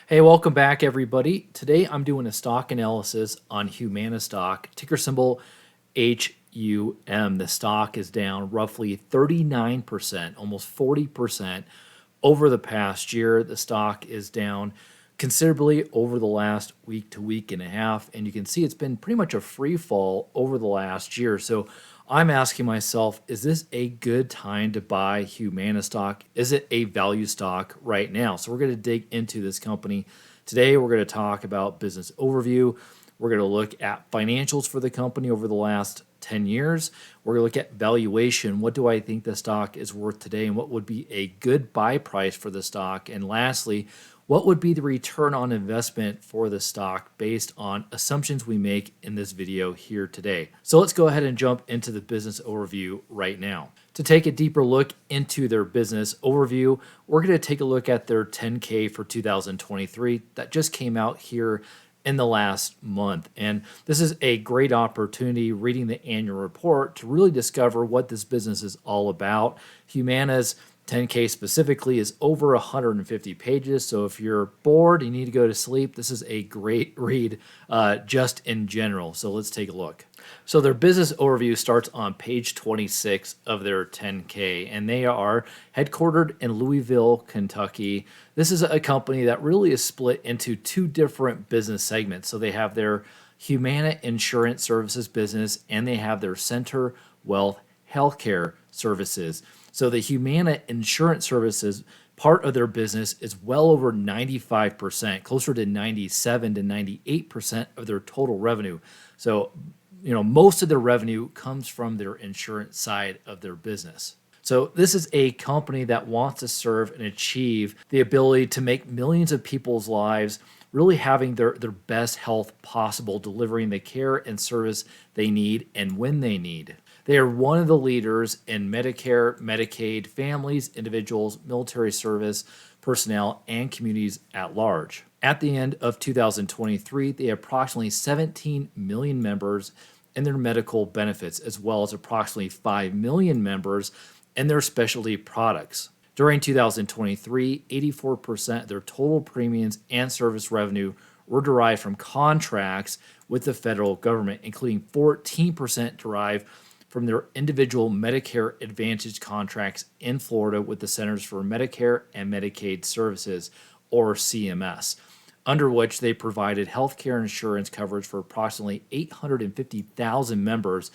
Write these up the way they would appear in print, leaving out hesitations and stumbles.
Hey, welcome back, everybody. Today I'm doing a stock analysis on Humana stock, ticker symbol HUM. The stock is down roughly 39%, almost 40% over the past year. The stock is down considerably over the last week to week and a half, and you can see it's been pretty much a free fall over the last year. So I'm asking myself, is this a good time to buy Humana stock? Is it a value stock right now? So we're going to dig into this company. Today, we're going to talk about business overview. We're going to look at financials for the company over the last 10 years. We're going to look at valuation. What do I think the stock is worth today, and what would be a good buy price for the stock? And lastly, what would be the return on investment for the stock based on assumptions we make in this video here today? So let's go ahead and jump into the business overview right now. To take a deeper look into their business overview, we're going to take a look at their 10K for 2023 that just came out here in the last month. And this is a great opportunity reading the annual report to really discover what this business is all about. Humana's 10K specifically is over 150 pages. So if you're bored, you need to go to sleep, this is a great read just in general. So let's take a look. So their business overview starts on page 26 of their 10K, and they are headquartered in Louisville, Kentucky. This is a company that really is split into two different business segments. So they have their Humana Insurance Services business, and they have their Center Wealth Healthcare Services. So the Humana Insurance Services part of their business is well over 95%, closer to 97 to 98% of their total revenue. So, most of their revenue comes from their insurance side of their business. So this is a company that wants to serve and achieve the ability to make millions of people's lives really having their best health possible, delivering the care and service they need and when they need. They are one of the leaders in Medicare, Medicaid, families, individuals, military service, personnel, and communities at large. At the end of 2023, they had approximately 17 million members in their medical benefits, as well as approximately 5 million members in their specialty products. During 2023, 84% of their total premiums and service revenue were derived from contracts with the federal government, including 14% derived from their individual Medicare Advantage contracts in Florida with the Centers for Medicare and Medicaid Services, or CMS, under which they provided healthcare insurance coverage for approximately 850,000 members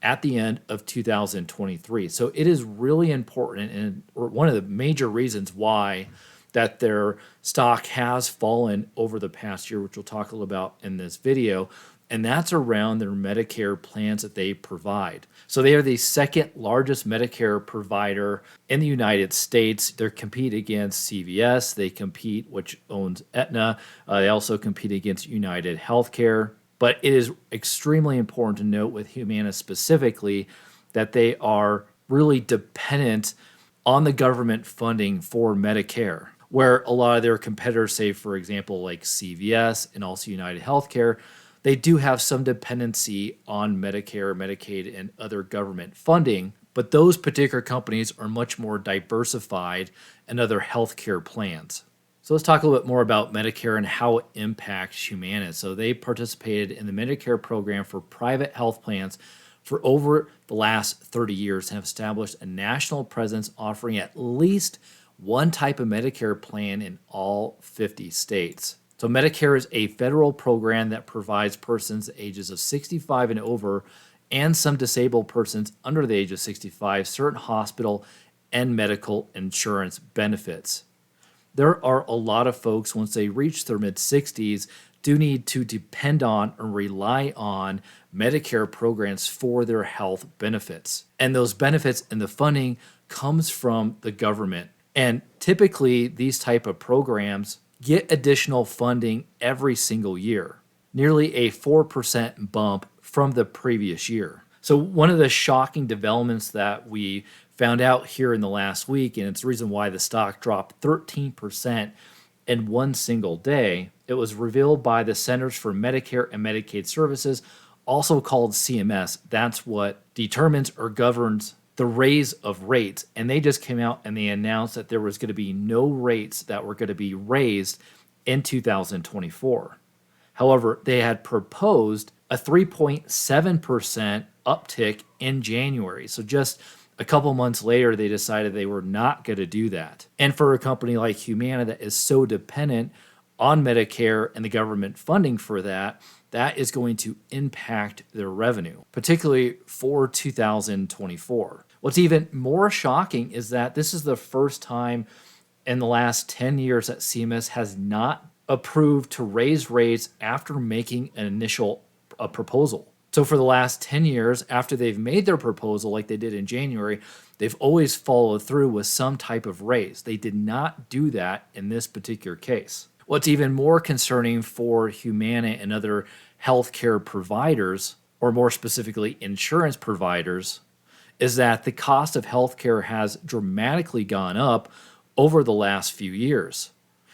at the end of 2023. So it is really important, and one of the major reasons why that their stock has fallen over the past year, which we'll talk a little about in this video, and that's around their Medicare plans that they provide. So they are the second largest Medicare provider in the United States. They compete against CVS, they compete, which owns Aetna, they also compete against United Healthcare. But it is extremely important to note with Humana specifically that they are really dependent on the government funding for Medicare, where a lot of their competitors, say, for example, like CVS and also United Healthcare, they do have some dependency on Medicare, Medicaid, and other government funding, but those particular companies are much more diversified in other healthcare plans. So let's talk a little bit more about Medicare and how it impacts Humana. So they participated in the Medicare program for private health plans for over the last 30 years and have established a national presence offering at least one type of Medicare plan in all 50 states. So Medicare is a federal program that provides persons ages of 65 and over and some disabled persons under the age of 65 certain hospital and medical insurance benefits. There are a lot of folks, once they reach their mid-60s, do need to depend on or rely on Medicare programs for their health benefits. And those benefits and the funding comes from the government. And typically, these type of programs get additional funding every single year, nearly a 4% bump from the previous year. So one of the shocking developments that we found out here in the last week, and it's the reason why the stock dropped 13% in one single day, it was revealed by the Centers for Medicare and Medicaid Services, also called CMS. That's what determines or governs the raise of rates. And they just came out and they announced that there was going to be no rates that were going to be raised in 2024. However, they had proposed a 3.7% uptick in January. So just a couple months later, they decided they were not going to do that. And for a company like Humana that is so dependent on Medicare and the government funding for that, that is going to impact their revenue, particularly for 2024. What's even more shocking is that this is the first time in the last 10 years that CMS has not approved to raise rates after making an initial proposal. So for the last 10 years, after they've made their proposal like they did in January, they've always followed through with some type of raise. They did not do that in this particular case. What's even more concerning for Humana and other healthcare providers, or more specifically insurance providers, is that the cost of healthcare has dramatically gone up over the last few years.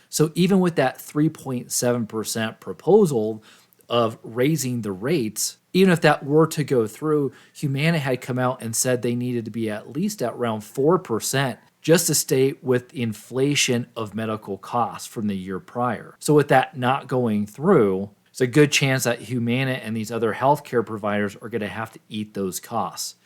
So even with that 3.7% proposal of raising the rates, even if that were to go through, Humana had come out and said they needed to be at least at around 4% just to stay with the inflation of medical costs from the year prior. So with that not going through, it's a good chance that Humana and these other healthcare providers are going to have to eat those costs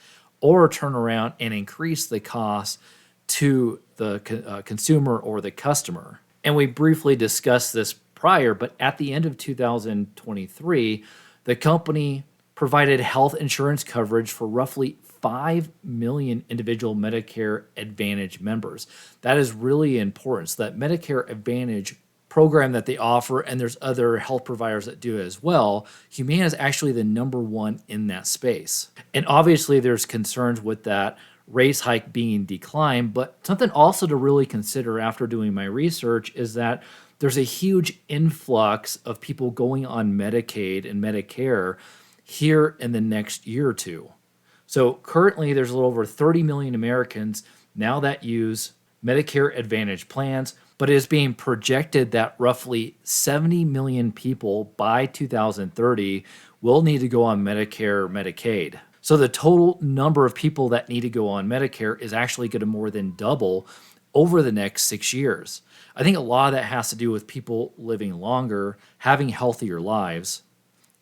or turn around and increase the costs to the consumer or the customer. And we briefly discussed this prior, but at the end of 2023, the company provided health insurance coverage for roughly 5 million individual Medicare Advantage members. That is really important. So that Medicare Advantage program that they offer, and there's other health providers that do it as well, Humana is actually the number one in that space. And obviously there's concerns with that raise hike being declined, but something also to really consider after doing my research is that there's a huge influx of people going on Medicaid and Medicare here in the next year or two. So currently there's a little over 30 million Americans now that use Medicare Advantage plans, but it is being projected that roughly 70 million people by 2030 will need to go on Medicare or Medicaid. So the total number of people that need to go on Medicare is actually going to more than double over the next 6 years. I think a lot of that has to do with people living longer, having healthier lives,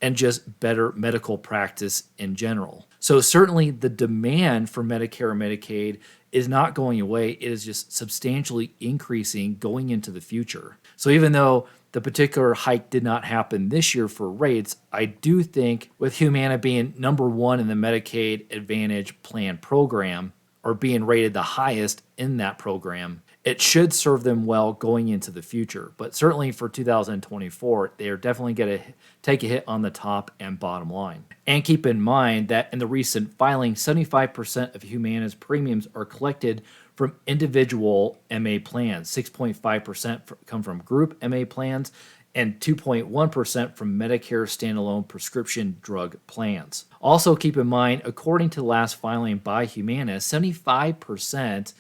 and just better medical practice in general. So certainly the demand for Medicare and Medicaid is not going away. It is just substantially increasing going into the future. So even though the particular hike did not happen this year for rates, I do think with Humana being number one in the Medicaid Advantage plan program, or being rated the highest in that program, it should serve them well going into the future. But certainly for 2024, they are definitely going to take a hit on the top and bottom line. And keep in mind that in the recent filing, 75% of Humana's premiums are collected from individual MA plans. 6.5% come from group MA plans, and 2.1% from Medicare standalone prescription drug plans. Also keep in mind, according to the last filing by Humana, 75%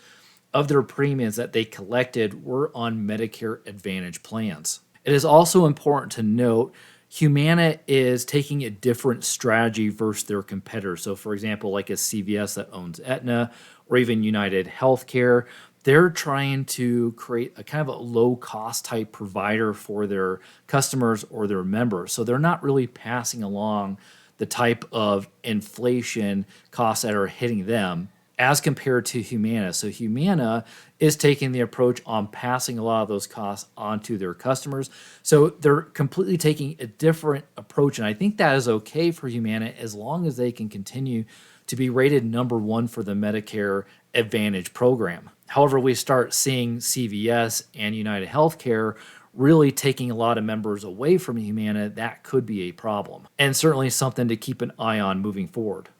of their premiums that they collected were on Medicare Advantage plans. It is also important to note Humana is taking a different strategy versus their competitors. So for example, like a CVS that owns Aetna, or even United Healthcare, they're trying to create a kind of a low-cost type provider for their customers or their members. So they're not really passing along the type of inflation costs that are hitting them as compared to Humana. So Humana is taking the approach on passing a lot of those costs onto their customers. So they're completely taking a different approach, and I think that is okay for Humana as long as they can continue to be rated number one for the Medicare Advantage program. However, we start seeing CVS and United Healthcare really taking a lot of members away from Humana. That could be a problem, and certainly something to keep an eye on moving forward.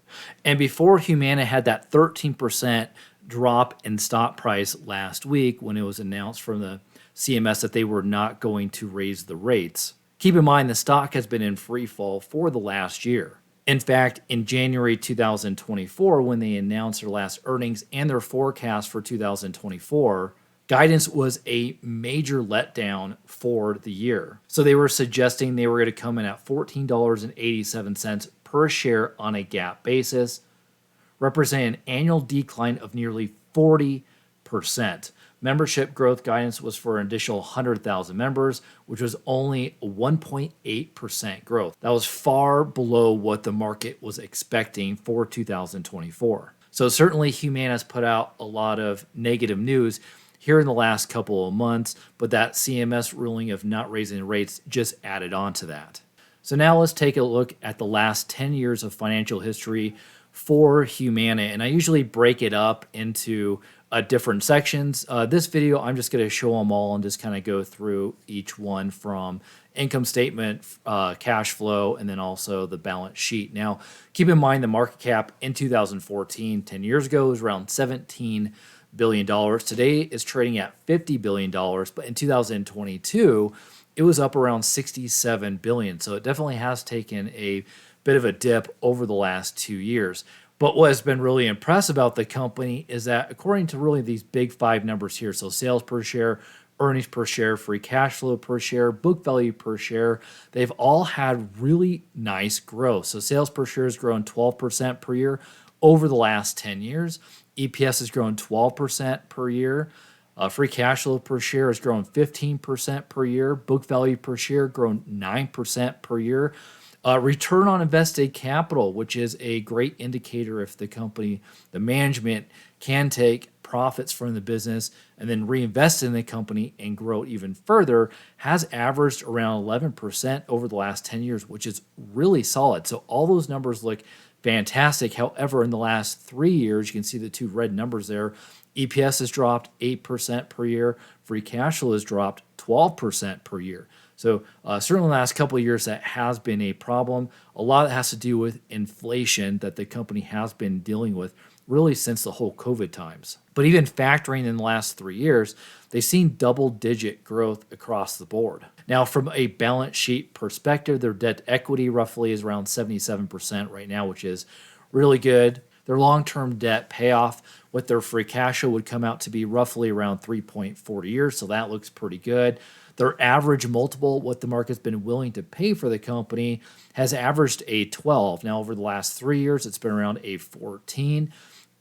And before Humana had that 13% drop in stock price last week when it was announced from the CMS that they were not going to raise the rates, keep in mind the stock has been in free fall for the last year. In fact, in January 2024, when they announced their last earnings and their forecast for 2024, guidance was a major letdown for the year. So they were suggesting they were going to come in at $14.87 per share on a GAAP basis, representing an annual decline of nearly 40%. Membership growth guidance was for an additional 100,000 members, which was only 1.8% growth. That was far below what the market was expecting for 2024. So certainly Humana's put out a lot of negative news here in the last couple of months, but that CMS ruling of not raising rates just added on to that. So now let's take a look at the last 10 years of financial history for Humana, and I usually break it up into different sections. This video, I'm just going to show them all and just kind of go through each one from income statement, cash flow, and then also the balance sheet. Now, keep in mind the market cap in 2014, 10 years ago, was around $17 billion. Today is trading at $50 billion, but in 2022, it was up around $67 billion. So it definitely has taken a bit of a dip over the last 2 years. But what has been really impressive about the company is that according to really these big five numbers here, so sales per share, earnings per share, free cash flow per share, book value per share, they've all had really nice growth. So sales per share has grown 12% per year over the last 10 years. EPS has grown 12% per year. Free cash flow per share has grown 15% per year. Book value per share grown 9% per year. Return on invested capital, which is a great indicator if the company, the management can take profits from the business and then reinvest in the company and grow even further, has averaged around 11% over the last 10 years, which is really solid. So all those numbers look fantastic. However, in the last 3 years, you can see the two red numbers there. EPS has dropped 8% per year. Free cash flow has dropped 12% per year. So certainly in the last couple of years, that has been a problem. A lot of it has to do with inflation that the company has been dealing with really since the whole COVID times. But even factoring in the last 3 years, they've seen double-digit growth across the board. Now, from a balance sheet perspective, their debt to equity roughly is around 77% right now, which is really good. Their long-term debt payoff with their free cash flow would come out to be roughly around 3.4 years, so that looks pretty good. Their average multiple, what the market's been willing to pay for the company, has averaged a 12. Now, over the last 3 years, it's been around a 14.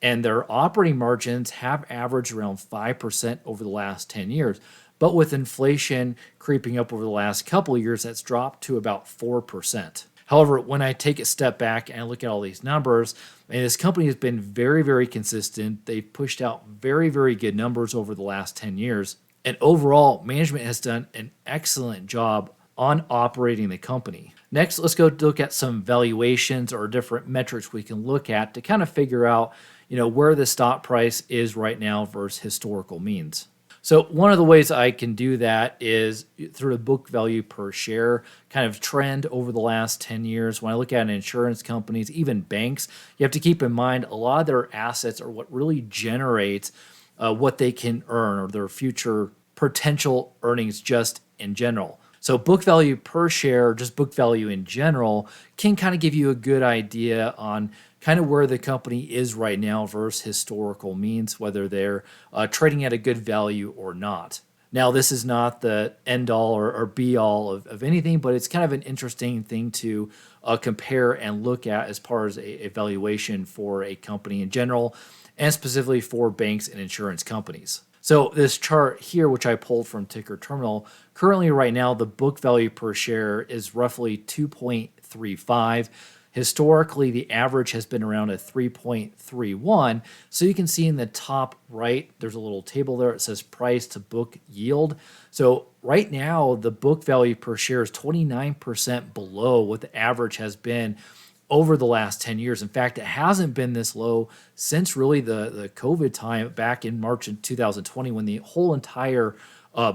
And their operating margins have averaged around 5% over the last 10 years. But with inflation creeping up over the last couple of years, that's dropped to about 4%. However, when I take a step back and I look at all these numbers, and this company has been very, very consistent. They've pushed out very, very good numbers over the last 10 years. And overall, management has done an excellent job on operating the company. Next, let's go look at some valuations or different metrics we can look at to kind of figure out, where the stock price is right now versus historical means. So one of the ways I can do that is through the book value per share kind of trend over the last 10 years. When I look at insurance companies, even banks, you have to keep in mind a lot of their assets are what really generates what they can earn or their future potential earnings just in general. So book value per share, just book value in general, can kind of give you a good idea on kind of where the company is right now versus historical means, whether they're trading at a good value or not. Now, this is not the end all or be all of anything, but it's kind of an interesting thing to compare and look at as far as a valuation for a company in general, and specifically for banks and insurance companies. So this chart here, which I pulled from Ticker Terminal, currently right now the book value per share is roughly 2.35. Historically, the average has been around a 3.31. So you can see in the top right, there's a little table there. It says price to book yield. So right now, the book value per share is 29% below what the average has been over the last 10 years. In fact, it hasn't been this low since really the COVID time back in March of 2020 when the whole entire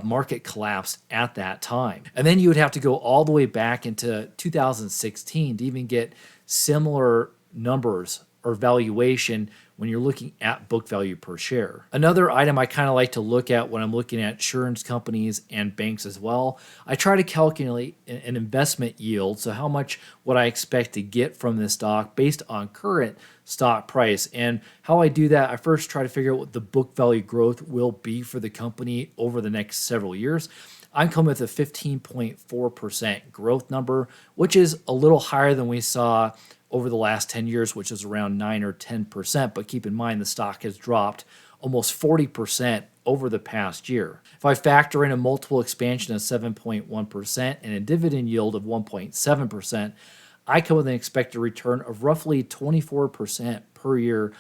market collapsed at that time. And then you would have to go all the way back into 2016 to even get similar numbers or valuation when you're looking at book value per share. Another item I kind of like to look at when I'm looking at insurance companies and banks as well, I try to calculate an investment yield, so how much would I expect to get from this stock based on current stock price. And how I do that, I first try to figure out what the book value growth will be for the company over the next several years. I'm coming with a 15.4% growth number, which is a little higher than we saw over the last 10 years, which is around 9 or 10%. But keep in mind, the stock has dropped almost 40% over the past year. If I factor in a multiple expansion of 7.1% and a dividend yield of 1.7%, I come with an expected return of roughly 24% per year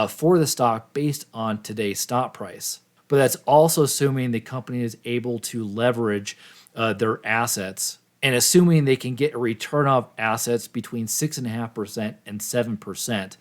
for the stock based on today's stock price. But that's also assuming the company is able to leverage their assets and assuming they can get a return of assets between 6.5% and 7%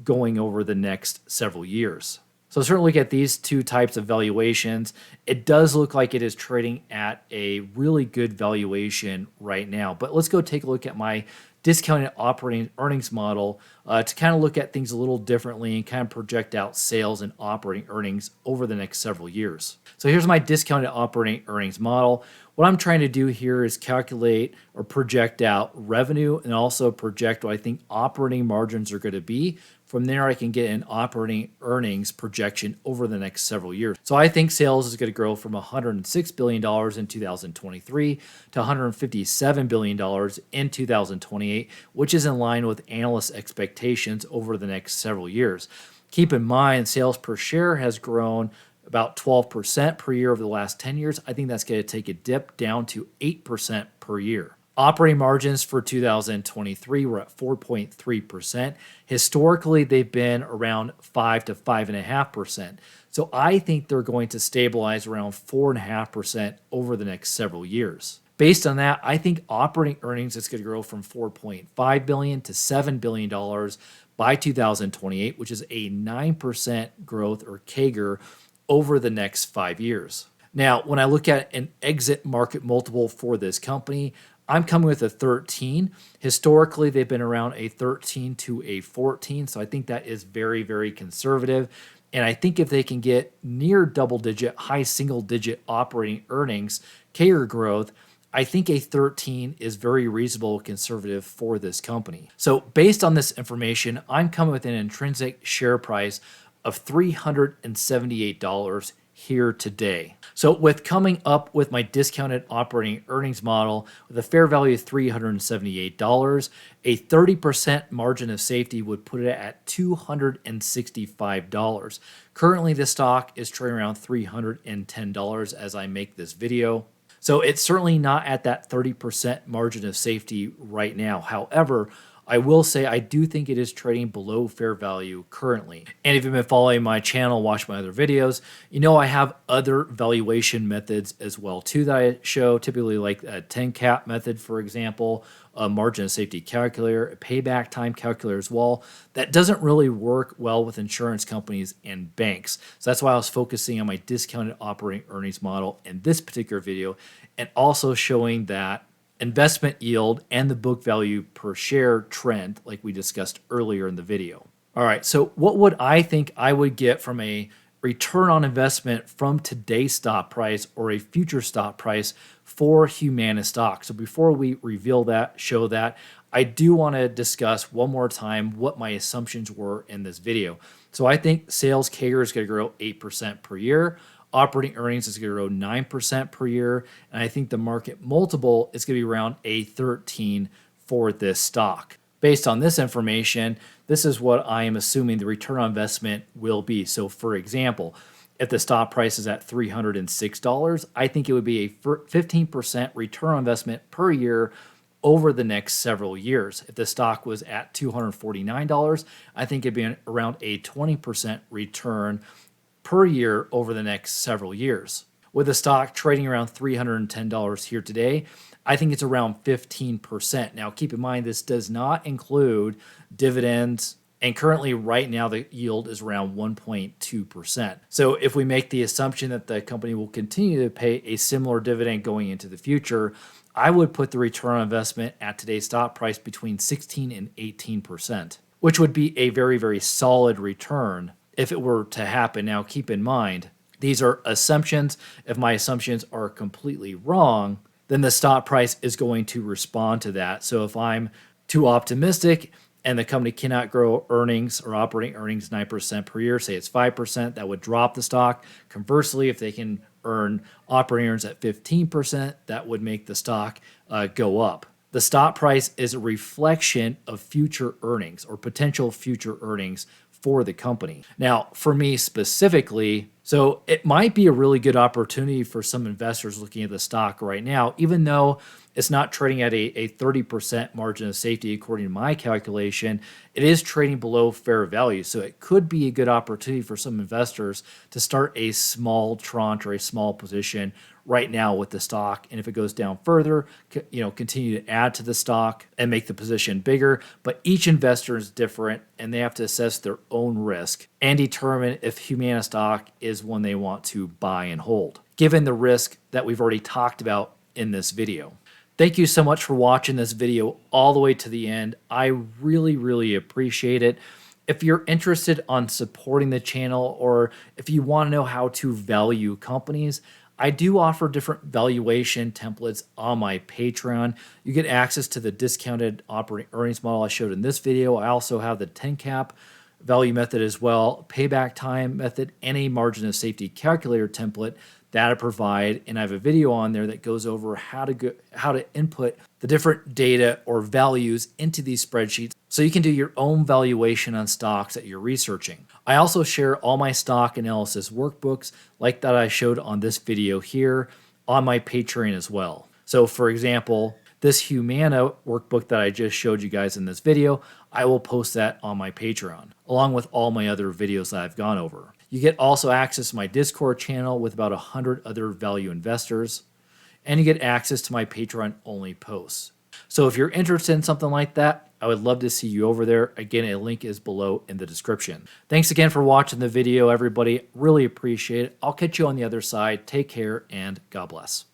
going over the next several years. So certainly look at these two types of valuations. It does look like it is trading at a really good valuation right now. But let's go take a look at my discounted operating earnings model to kind of look at things a little differently and kind of project out sales and operating earnings over the next several years. So here's my discounted operating earnings model. What I'm trying to do here is calculate or project out revenue and also project what I think operating margins are going to be. From there, I can get an operating earnings projection over the next several years. So I think sales is going to grow from $106 billion in 2023 to $157 billion in 2028, which is in line with analyst expectations over the next several years. Keep in mind, sales per share has grown about 12% per year over the last 10 years. I think that's going to take a dip down to 8% per year. Operating margins for 2023 were at 4.3%. Historically, they've been around 5 to 5.5%. So I think they're going to stabilize around 4.5% over the next several years. Based on that, I think operating earnings is going to grow from $4.5 billion to $7 billion by 2028, which is a 9% growth or CAGR over the next 5 years. Now, when I look at an exit market multiple for this company, I'm coming with a 13. Historically, they've been around a 13 to a 14, so I think that is very, very conservative. And I think if they can get near double-digit, high single-digit operating earnings, CAGR growth, I think a 13 is very reasonable, conservative for this company. So based on this information, I'm coming with an intrinsic share price of $378 here today. So with coming up with my discounted operating earnings model with a fair value of $378, a 30% margin of safety would put it at $265. Currently, the stock is trading around $310 as I make this video. So it's certainly not at that 30% margin of safety right now. However, I will say I do think it is trading below fair value currently. And if you've been following my channel, watch my other videos, you know I have other valuation methods as well too that I show, typically like a 10 cap method, for example, a margin of safety calculator, a payback time calculator as well. That doesn't really work well with insurance companies and banks. So that's why I was focusing on my discounted operating earnings model in this particular video, and also showing that investment yield and the book value per share trend like we discussed earlier in the video. All right, so what would I think I would get from a return on investment from today's stock price or a future stock price for Humana stock? So before we reveal that, show that, I do want to discuss one more time what my assumptions were in this video. So I think sales CAGR is going to grow 8% per year. Operating earnings is going to grow 9% per year. And I think the market multiple is going to be around a 13 for this stock. Based on this information, this is what I am assuming the return on investment will be. So for example, if the stock price is at $306, I think it would be a 15% return on investment per year over the next several years. If the stock was at $249, I think it'd be around a 20% return per year over the next several years. With the stock trading around $310 here today, I think it's around 15%. Now, keep in mind, this does not include dividends, and currently right now the yield is around 1.2%. So if we make the assumption that the company will continue to pay a similar dividend going into the future, I would put the return on investment at today's stock price between 16 and 18%, which would be a very, very solid return if it were to happen. Now, keep in mind, these are assumptions. If my assumptions are completely wrong, then the stock price is going to respond to that. So if I'm too optimistic and the company cannot grow earnings or operating earnings 9% per year, say it's 5%, that would drop the stock. Conversely, if they can earn operating earnings at 15%, that would make the stock go up. The stock price is a reflection of future earnings or potential future earnings for the company. Now, for me specifically, So it might be a really good opportunity for some investors looking at the stock right now, even though it's not trading at a 30% margin of safety, according to my calculation. It is trading below fair value. So it could be a good opportunity for some investors to start a small tranche or a small position right now with the stock. And if it goes down further, continue to add to the stock and make the position bigger. But each investor is different and they have to assess their own risk and determine if Humana stock is one they want to buy and hold, given the risk that we've already talked about in this video. Thank you so much for watching this video all the way to the end. I really, really appreciate it. If you're interested on supporting the channel, or if you want to know how to value companies, I do offer different valuation templates on my Patreon. You get access to the discounted operating earnings model I showed in this video. I also have the 10 cap value method as well, payback time method, and a margin of safety calculator template that I provide. And I have a video on there that goes over how to input the different data or values into these spreadsheets so you can do your own valuation on stocks that you're researching. I also share all my stock analysis workbooks like that I showed on this video here on my Patreon as well. So for example, this Humana workbook that I just showed you guys in this video, I will post that on my Patreon, along with all my other videos that I've gone over. You get also access to my Discord channel with about 100 other value investors, and you get access to my Patreon only posts. So if you're interested in something like that, I would love to see you over there. Again, a link is below in the description. Thanks again for watching the video, everybody. Really appreciate it. I'll catch you on the other side. Take care and God bless.